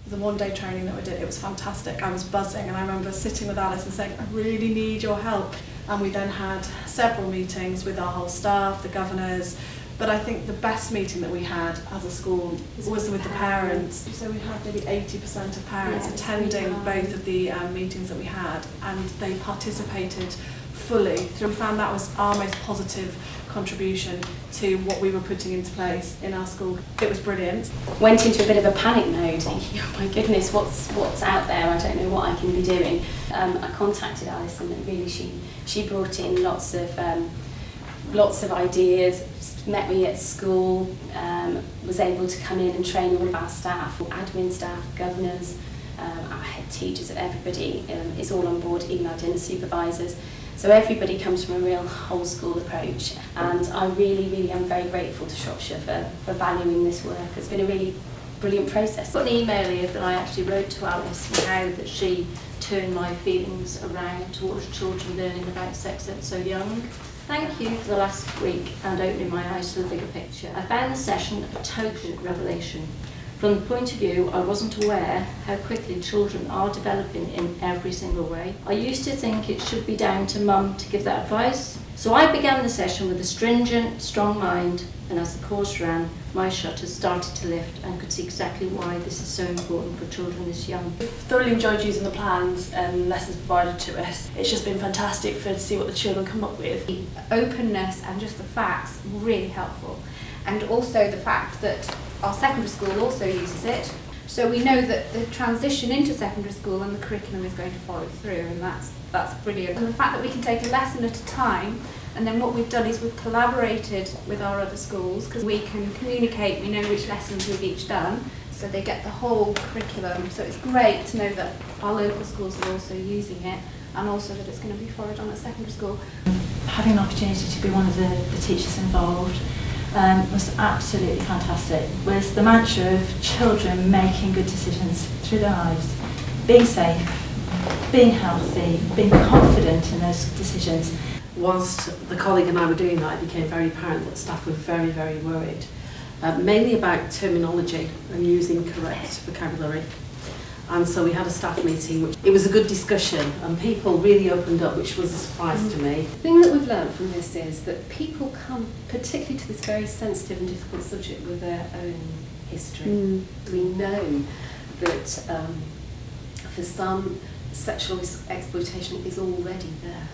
The one-day training that we did, it was fantastic. I was buzzing, and I remember sitting with Alice and saying, I really need your help. And we then had several meetings with our whole staff, the governors, but I think the best meeting that we had as a school was with the parents. So we had maybe 80% of parents attending both of the meetings that we had, and they participated fully. We found that was our most positive contribution to what we were putting into place in our school. It was brilliant. Went into a bit of a panic mode, thinking, oh my goodness, what's out there? I don't know what I can be doing. I contacted Alice, and really she brought in lots of ideas. Met me at school, was able to come in and train all of our staff, admin staff, governors, our head teachers, everybody is all on board, even our dinner supervisors. So everybody comes from a real whole school approach, and I really am very grateful to Shropshire for valuing this work. It's been a really brilliant process. I've got an email here that I actually wrote to Alice, how that she turned my feelings around towards children learning about sex at so young. Thank you for the last week and opening my eyes to the bigger picture. I found the session a total revelation. From the point of view, I wasn't aware how quickly children are developing in every single way. I used to think it should be down to mum to give that advice. So I began the session with a stringent, strong mind, and as the course ran, my shutters started to lift and could see exactly why this is so important for children this young. We've thoroughly enjoyed using the plans and lessons provided to us. It's just been fantastic to see what the children come up with. The openness and just the facts were really helpful, and also the fact that our secondary school also uses it. So we know that the transition into secondary school and the curriculum is going to follow through, and that's brilliant. And the fact that we can take a lesson at a time, and then what we've done is we've collaborated with our other schools, because we can communicate, we know which lessons we've each done, so they get the whole curriculum. So it's great to know that our local schools are also using it, and also that it's going to be forwarded on at secondary school. Having an opportunity to be one of the teachers involved was absolutely fantastic. With the mantra of children making good decisions through their lives, being safe, being healthy, being confident in those decisions. Whilst the colleague and I were doing that, it became very apparent that staff were very worried, mainly about terminology and using correct vocabulary. And so we had a staff meeting. It was a good discussion, and people really opened up, which was a surprise to me. The thing that we've learned from this is that people come particularly to this very sensitive and difficult subject with their own history. We know that for some, sexual exploitation is already there.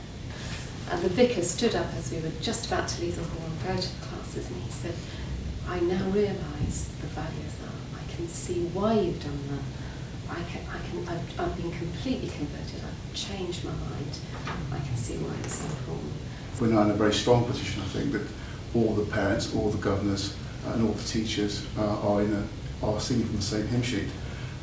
And the vicar stood up as we were just about to leave the hall and go to the classes, and he said, I now realise the value of that. I can see why you've done that. I've been completely converted. I've changed my mind. I can see why it's so important. We're now in a very strong position, I think, that all the parents, all the governors and all the teachers are singing from the same hymn sheet.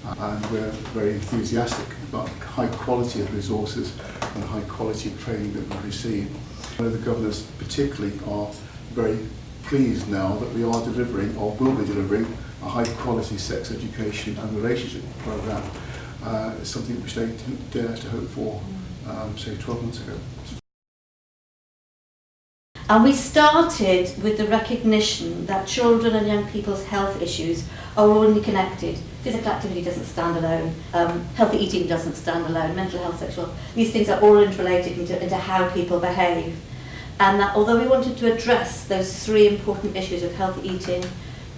And we're very enthusiastic about the high quality of resources and the high quality of training that we receive. The governors particularly are very pleased now that we are delivering, or will be delivering, a high quality sex education and relationship programme. It's something which they didn't dare to hope for, say 12 months ago. And we started with the recognition that children and young people's health issues are all interconnected. Physical activity doesn't stand alone, healthy eating doesn't stand alone, mental health, sexual, these things are all interrelated into how people behave. And that although we wanted to address those three important issues of healthy eating,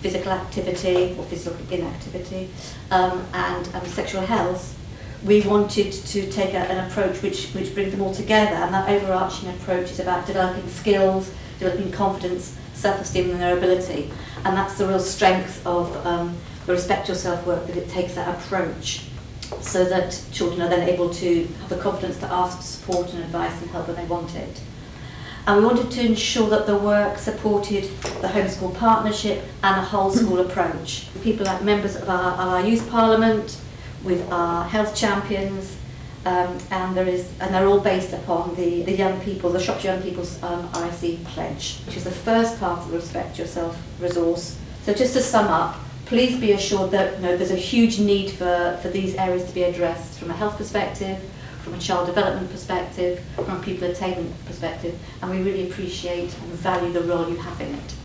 physical activity or physical inactivity, and sexual health, we wanted to take an approach which brings them all together, and that overarching approach is about developing skills, developing confidence, self-esteem and their ability. And that's the real strength of the Respect Yourself work, that it takes that approach so that children are then able to have the confidence to ask support and advice and help when they want it. And we wanted to ensure that the work supported the homeschool partnership and a whole school approach. People like members of our youth parliament, with our health champions, and they're all based upon the young people, the Shropshire Young People's RIC pledge, which is the first part of the Respect Yourself resource. So just to sum up, please be assured that there's a huge need for these areas to be addressed from a health perspective, from a child development perspective, from a pupil attainment perspective, and we really appreciate and value the role you have in it.